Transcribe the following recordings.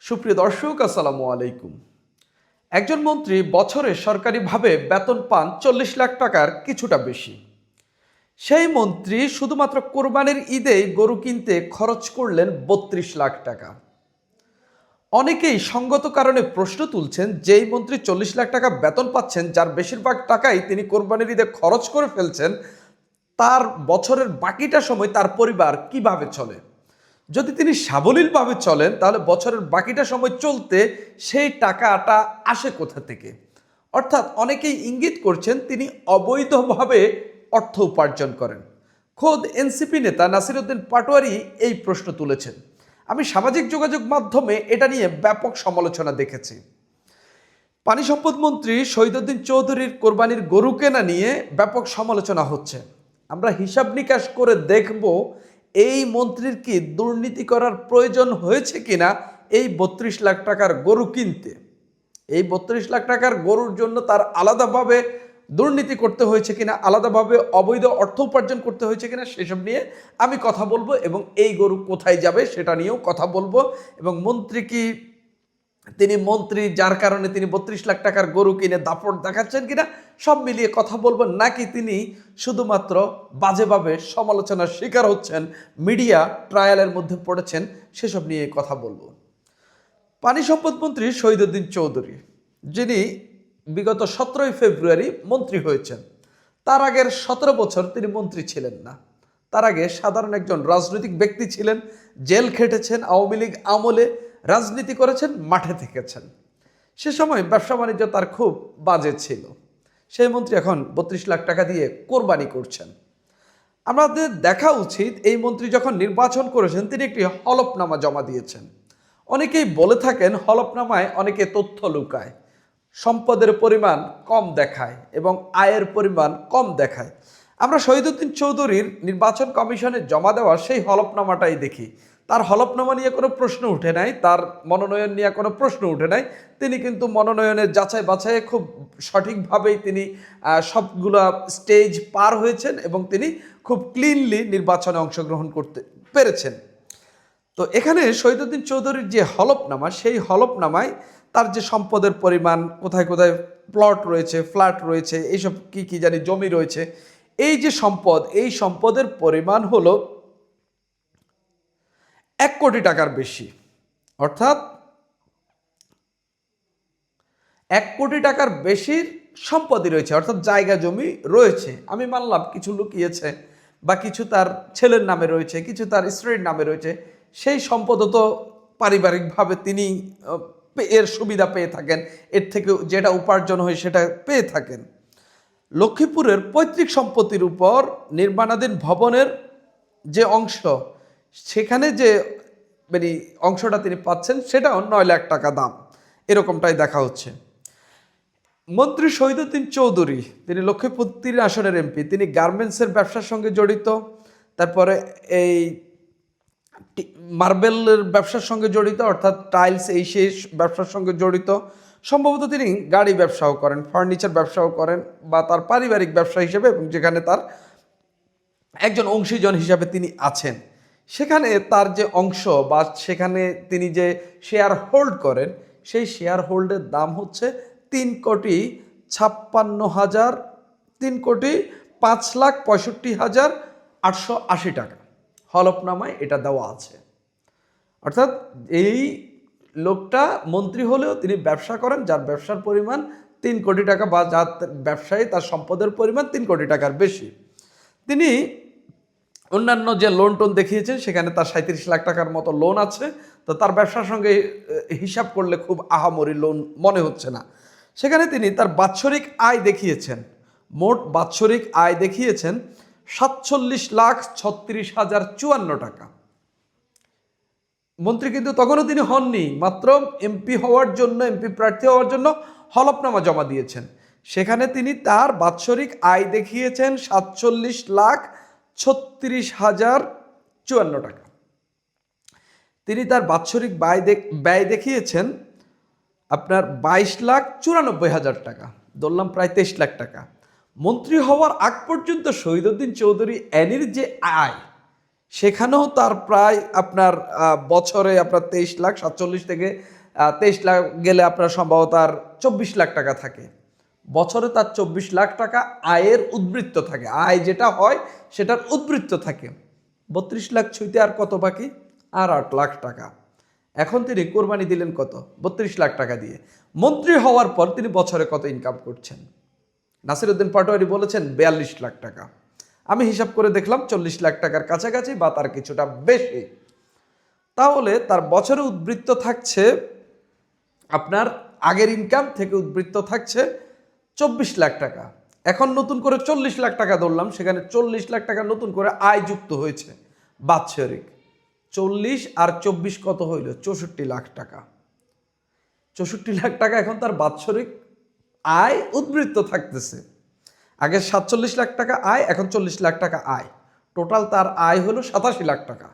সুপ্রিয় দর্শক, আসসালামু আলাইকুম। একজন মন্ত্রী বছরে সরকারিভাবে বেতন পান 40 লাখ টাকার কিছুটা বেশি। সেই মন্ত্রী শুধুমাত্র কোরবানির ঈদেই গরু কিনতে খরচ করলেন 32 লাখ টাকা। অনেকেই সঙ্গত কারণে প্রশ্ন তুলছেন, যেই মন্ত্রী 40 লাখ টাকা বেতন পাচ্ছেন, যার বেশিরভাগ টাকাই তিনি কোরবানির ঈদে খরচ করে ফেলছেন, তার বছরের বাকিটা সময় তার পরিবার কিভাবে চলে? যদি তিনি সাবলীলভাবে চলেন, তাহলে বছরের বাকিটা সময় চলতে সেই টাকাটা আসে কোথা থেকে? অর্থাৎ অনেকেই ইঙ্গিত করছেন তিনি অবৈধভাবে অর্থ উপার্জন করেন। খোদ এনসিপি নেতা নাসিরউদ্দিন পাটোয়ারি এই প্রশ্ন তুলেছেন। আমি সামাজিক যোগাযোগ মাধ্যমে এটা নিয়ে ব্যাপক সমালোচনা দেখেছি। পানি সম্পদ মন্ত্রী শহীদউদ্দিন চৌধুরীর কোরবানির গরু কেনা নিয়ে ব্যাপক সমালোচনা হচ্ছে। আমরা হিসাব নিকাশ করে দেখব এই মন্ত্রীর কি দুর্নীতি করার প্রয়োজন হয়েছে কিনা এই 32 লাখ টাকার গরু কিনতে। এই 32 লাখ টাকার গরুর জন্য তার আলাদাভাবে দুর্নীতি করতে হয়েছে কিনা, আলাদাভাবে অবৈধ অর্থ উপার্জন করতে হয়েছে কিনা, সেসব নিয়ে আমি কথা বলবো এবং এই গরু কোথায় যাবে সেটা নিয়েও কথা বলবো। এবং মন্ত্রী কি তিনি মন্ত্রী যার কারণে তিনি 32 লাখ টাকার গরু কিনে দাপট দেখাচ্ছেন কিনা, সব মিলিয়ে কথা বলবো, নাকি তিনি শুধুমাত্র বাজেভাবে সমালোচনার শিকার হচ্ছেন, মিডিয়া ট্রায়ালের মধ্যে পড়েছেন, সেসব নিয়ে কথা বলবো। পানি সম্পদ মন্ত্রী শহীদউদ্দিন চৌধুরী, যিনি বিগত 17ই ফেব্রুয়ারি মন্ত্রী হয়েছেন, তার আগের 17 বছর তিনি মন্ত্রী ছিলেন না। তার আগে সাধারণ একজন রাজনৈতিক ব্যক্তি ছিলেন, জেল খেটেছেন, আওয়ামী লীগ আমলে রাজনীতি করেছেন, মাঠে থেকেছেন। সে সময় ব্যবসা বাণিজ্য তার খুব বাজে ছিল। সেই মন্ত্রী এখন 32 লাখ টাকা দিয়ে কোরবানি করছেন। আমাদের দেখা উচিত, এই মন্ত্রী যখন নির্বাচন করেছেন তিনি একটি হলফনামা জমা দিয়েছেন। অনেকেই বলে থাকেন হলফনামায় অনেকে তথ্য লুকায়, সম্পদের পরিমাণ কম দেখায় এবং আয়ের পরিমাণ কম দেখায়। আমরা শহীদউদ্দিন চৌধুরীর নির্বাচন কমিশনে জমা দেওয়া সেই হলফনামাটাই দেখি। তার হলফনামা নিয়ে কোনো প্রশ্ন উঠে নাই, তার মনোনয়ন নিয়ে কোনো প্রশ্ন উঠে নাই। তিনি কিন্তু মনোনয়নের যাচাই বাছাইয়ে খুব সঠিকভাবেই তিনি সবগুলা স্টেজ পার হয়েছেন এবং তিনি খুব ক্লিনলি নির্বাচনে অংশগ্রহণ করতে পেরেছেন। তো এখানে শহীদউদ্দিন চৌধুরীর যে হলফনামা, সেই হলফনামায় তার যে সম্পদের পরিমাণ, কোথায় কোথায় প্লট রয়েছে, ফ্ল্যাট রয়েছে, এইসব কি কি জানি জমি রয়েছে, এই যে সম্পদ, এই সম্পদের পরিমাণ হলো 1 কোটি টাকার বেশি। অর্থাৎ 1 কোটি টাকার বেশির সম্পদই রয়েছে, অর্থাৎ জায়গা জমি রয়েছে। আমি মানলাম কিছু লুকিয়েছে বা কিছু তার ছেলের নামে রয়েছে, কিছু তার স্ত্রীর নামে রয়েছে। সেই সম্পদও তো পারিবারিকভাবে তিনি এর সুবিধা পেয়ে থাকেন, এর থেকে যেটা উপার্জন হয় সেটা পেয়ে থাকেন। লক্ষ্মীপুরের পৈতৃক সম্পত্তির উপর নির্মাণাধীন ভবনের যে অংশ, সেখানে যে মানে অংশটা তিনি পাচ্ছেন সেটাও 9 লাখ টাকা দাম, এরকমটাই দেখা হচ্ছে। মন্ত্রী শহীদউদ্দিন চৌধুরী, তিনি লক্ষ্মীপুর 3 আসনের এমপি। তিনি গার্মেন্টসের ব্যবসার সঙ্গে জড়িত, তারপরে এই মার্বেলের ব্যবসার সঙ্গে জড়িত, অর্থাৎ টাইলস এই সেই ব্যবসার সঙ্গে জড়িত। সম্ভবত তিনি গাড়ি ব্যবসাও করেন, ফার্নিচার ব্যবসাও করেন, বা তার পারিবারিক ব্যবসা হিসেবে, এবং যেখানে তার একজন অংশীজন হিসাবে তিনি আছেন। সেখানে তার যে অংশ বা সেখানে তিনি যে শেয়ার হোল্ড করেন, সেই শেয়ার হোল্ডের দাম হচ্ছে 3,56,000 3,05,65,880 টাকা। হলফনামায় এটা দেওয়া আছে। অর্থাৎ এই লোকটা মন্ত্রী হলেও তিনি ব্যবসা করেন, যার ব্যবসার পরিমাণ 3 কোটি টাকা, বা যার ব্যবসায়ী তার সম্পদের পরিমাণ 3 কোটি টাকার বেশি। তিনি অন্যান্য যে লোন টোন দেখিয়েছেন, সেখানে তার 37 লাখ টাকার মতো লোন আছে। তো তার ব্যবসার সঙ্গে হিসাব করলে খুব আহামরি লোন মনে হচ্ছে না। সেখানে তিনি তার বাৎসরিক আয় দেখিয়েছেন, মোট বাৎসরিক আয় দেখিয়েছেন 47,36,054 টাকা। মন্ত্রী কিন্তু তখনও তিনি হননি, মাত্র এমপি হওয়ার জন্য, এমপি প্রার্থী হওয়ার জন্য হলফনামা জমা দিয়েছেন। সেখানে তিনি তার বাৎসরিক আয় দেখিয়েছেন 47,36,054 টাকা। তিনি তার বাৎসরিক ব্যয় দেখিয়েছেন আপনার 22,94,000 টাকা, ধরলাম প্রায় 23 লাখ টাকা। মন্ত্রী হওয়ার আগ পর্যন্ত শহীদউদ্দিন চৌধুরী অ্যানির যে আয়, সেখানেও তার প্রায় আপনার বছরে আপনার 23,47,000 থেকে 23 লাখ গেলে আপনার সম্ভবত আর 24 লাখ টাকা থাকে। বছরে তার 24 লাখ টাকা আয়ের উদ্বৃত্ত থাকে, আয় যেটা হয় সেটার উদ্বৃত্ত থাকে। 32 লাখ ছুঁইতে আর কত বাকি? আর 8 লাখ টাকা। এখন তিনি কোরবানি দিলেন কত? 32 লাখ টাকা দিয়ে। মন্ত্রী হওয়ার পর তিনি বছরে কত ইনকাম করছেন? নাসিরউদ্দিন পাটোয়ারি বলেছেন 42 লাখ টাকা। আমি হিসাব করে দেখলাম 40 লাখ টাকার কাছাকাছি বা তার কিছুটা বেশি। তাহলে তার বছরে উদ্বৃত্ত থাকছে আপনার আগের ইনকাম থেকে উদ্বৃত্ত থাকছে 24 লাখ টাকা। এখন নতুন করে 40 লাখ টাকা ধরলাম, সেখানে 40 লাখ টাকা নতুন করে আয় যুক্ত হয়েছে বাৎসরিক। 40 আর 24 কত হইল? 64 লাখ টাকা। 64 লাখ টাকা এখন তার বাৎসরিক আয় উদ্বৃত্ত থাকতেছে। আগে 47 লাখ টাকা আয়, এখন 40 লাখ টাকা আয়। টোটাল তার আয় হলো 87 লাখ টাকা।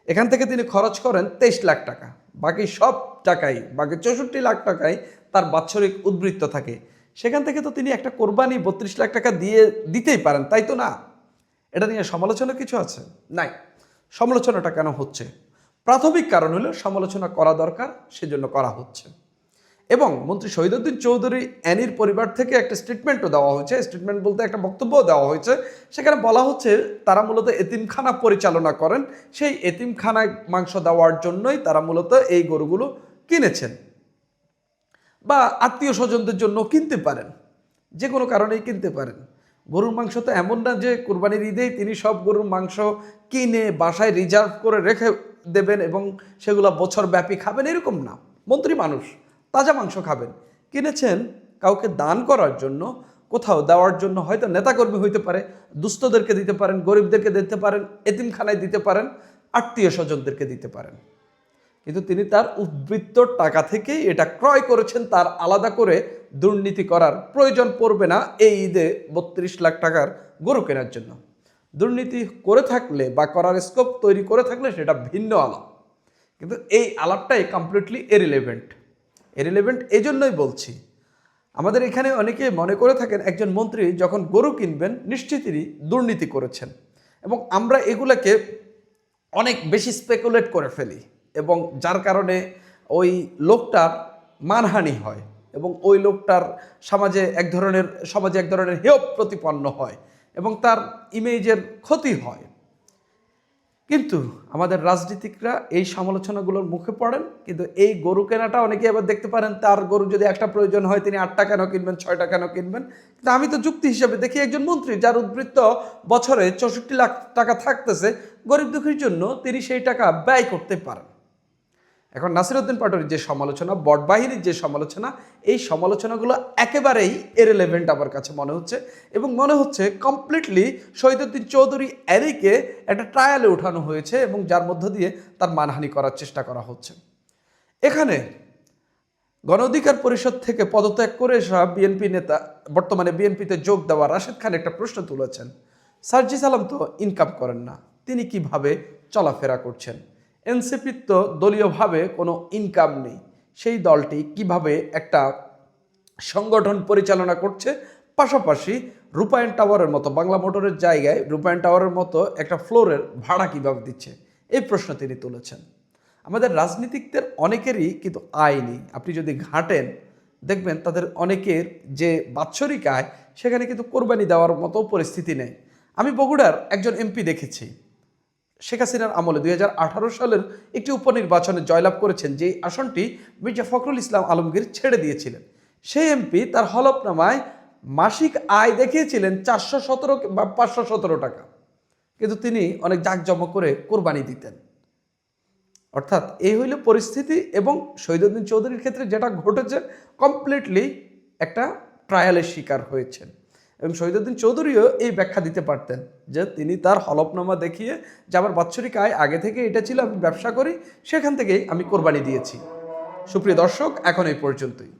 এখান থেকে তিনি খরচ করেন 23 লাখ টাকা। বাকি সব টাকাই, বাকি 64 লাখ টাকাই তার বাৎসরিক উদ্বৃত্ত থাকে। সেখান থেকে তো তিনি একটা কোরবানি 32 লাখ টাকা দিতেই পারেন, তাই তো না? এটা নিয়ে সমালোচনা কিছু আছে? নাই। সমালোচনাটা কেন হচ্ছে? প্রাথমিক কারণ হলো সমালোচনা করা দরকার, সেজন্য করা হচ্ছে। এবং মন্ত্রী শহীদউদ্দিন চৌধুরী অ্যানির পরিবার থেকে একটা স্টেটমেন্টও দেওয়া হয়েছে। স্টেটমেন্ট বলতে একটা বক্তব্যও দেওয়া হয়েছে। সেখানে বলা হচ্ছে তারা মূলত এতিমখানা পরিচালনা করেন, সেই এতিমখানায় মাংস দেওয়ার জন্যই তারা মূলত এই গরুগুলো কিনেছেন, বা আত্মীয় স্বজনদের জন্য কিনতে পারেন, যে কোনো কারণেই কিনতে পারেন। গরুর মাংস তো এমন না যে কুরবানির ঈদেই তিনি সব গরুর মাংস কিনে বাসায় রিজার্ভ করে রেখে দেবেন এবং সেগুলো বছর ব্যাপী খাবেন, এরকম না। মন্ত্রী মানুষ, তাজা মাংস খাবেন। কিনেছেন কাউকে দান করার জন্য, কোথাও দেওয়ার জন্য, হয়তো নেতাকর্মী হইতে পারে, দুস্থদেরকে দিতে পারেন, গরিবদেরকে দিতে পারেন, এতিমখানায় দিতে পারেন, আত্মীয় স্বজনদেরকে দিতে পারেন। কিন্তু তিনি তার উদ্বৃত্ত টাকা থেকেই এটা ক্রয় করেছেন। তার আলাদা করে দুর্নীতি করার প্রয়োজন পড়বে না এই ঈদে 32 লাখ টাকার গরু কেনার জন্য। দুর্নীতি করে থাকলে বা করার স্কোপ তৈরি করে থাকলে সেটা ভিন্ন আলাপ, কিন্তু এই আলাপটাই কমপ্লিটলি এরিলেভেন্ট এই জন্যই বলছি। আমাদের এখানে অনেকে মনে করে থাকেন একজন মন্ত্রী যখন গরু কিনবেন নিশ্চিতই দুর্নীতি করেছেন, এবং আমরা এগুলাকে অনেক বেশি স্পেকুলেট করে ফেলি, এবং যার কারণে ওই লোকটার মানহানি হয় এবং ওই লোকটার সমাজে এক ধরনের হেয় প্রতিপন্ন হয় এবং তার ইমেজের ক্ষতি হয়। কিন্তু আমাদের রাজনীতিকরা এই সমালোচনাগুলোর মুখে পড়েন, কিন্তু এই গরু কেনাটা অনেকে আবার দেখতে পারেন তার গরু যদি একটা প্রয়োজন হয় তিনি 8টা কেন কিনবেন, 6টা কেন কিনবেন। কিন্তু আমি তো যুক্তি হিসাবে দেখি একজন মন্ত্রী যার উদ্বৃত্ত বছরে 64 লাখ টাকা থাকতেছে, গরিব দুঃখীর জন্য তিনি সেই টাকা ব্যয় করতে পারেন। এখন নাসিরউদ্দিন পাটোয়ারির যে সমালোচনা, বটবাহিনীর যে সমালোচনা, এই সমালোচনাগুলো একেবারেই ইররিলেভেন্ট আমার কাছে মনে হচ্ছে, এবং মনে হচ্ছে কমপ্লিটলি শহীদউদ্দিন চৌধুরী অ্যানিকে একটা ট্রায়ালে ওঠানো হয়েছে এবং যার মধ্য দিয়ে তার মানহানি করার চেষ্টা করা হচ্ছে। এখানে গণ অধিকার পরিষদ থেকে পদত্যাগ করে বিএনপি নেতা, বর্তমানে বিএনপিতে যোগ দেওয়া রাশেদ খান একটা প্রশ্ন তুলেছেন, সার্জিস আলম তো ইনকাম করেন না, তিনি কিভাবে চলাফেরা করছেন? এনসিপির তো দলীয়ভাবে কোনো ইনকাম নেই, সেই দলটি কিভাবে একটা সংগঠন পরিচালনা করছে, পাশাপাশি রূপায়ণ টাওয়ারের মতো, বাংলা মোটরের জায়গায় রূপায়ণ টাওয়ারের মতো একটা ফ্লোরের ভাড়া কিভাবে দিচ্ছে, এই প্রশ্ন তিনি তুলেছেন। আমাদের রাজনীতিকদের অনেকেরই কিন্তু আয় নেই। আপনি যদি ঘাঁটেন দেখবেন তাদের অনেকের যে বাৎসরিক আয় সেখানে কিন্তু কোরবানি দেওয়ার মতো পরিস্থিতি নেই। আমি বগুড়ার একজন এমপি দেখেছি, শেখ হাসিনার আমলে 2018 সালের একটি উপনির্বাচনে জয়লাভ করেছেন, যেই আসনটি মির্জা ফখরুল ইসলাম আলমগীর ছেড়ে দিয়েছিলেন। সেই এমপি তার হলফনামায় মাসিক আয় দেখিয়েছিলেন 417 বা 517 টাকা, কিন্তু তিনি অনেক জাঁকজমক করে কোরবানি দিতেন। অর্থাৎ এই হইল পরিস্থিতি, এবং শহীদউদ্দিন চৌধুরীর ক্ষেত্রে যেটা ঘটেছে কমপ্লিটলি একটা ট্রায়ালের শিকার হয়েছেন। এবং শহীদউদ্দিন চৌধুরীও এই ব্যাখ্যা দিতে পারতেন যে তিনি তার হলফনামা দেখিয়ে যে আমার বাৎসরিক আয় আগে থেকে এটা ছিল, আমি ব্যবসা করি, সেখান থেকেই আমি কোরবানি দিয়েছি। সুপ্রিয় দর্শক, এখন এই পর্যন্তই।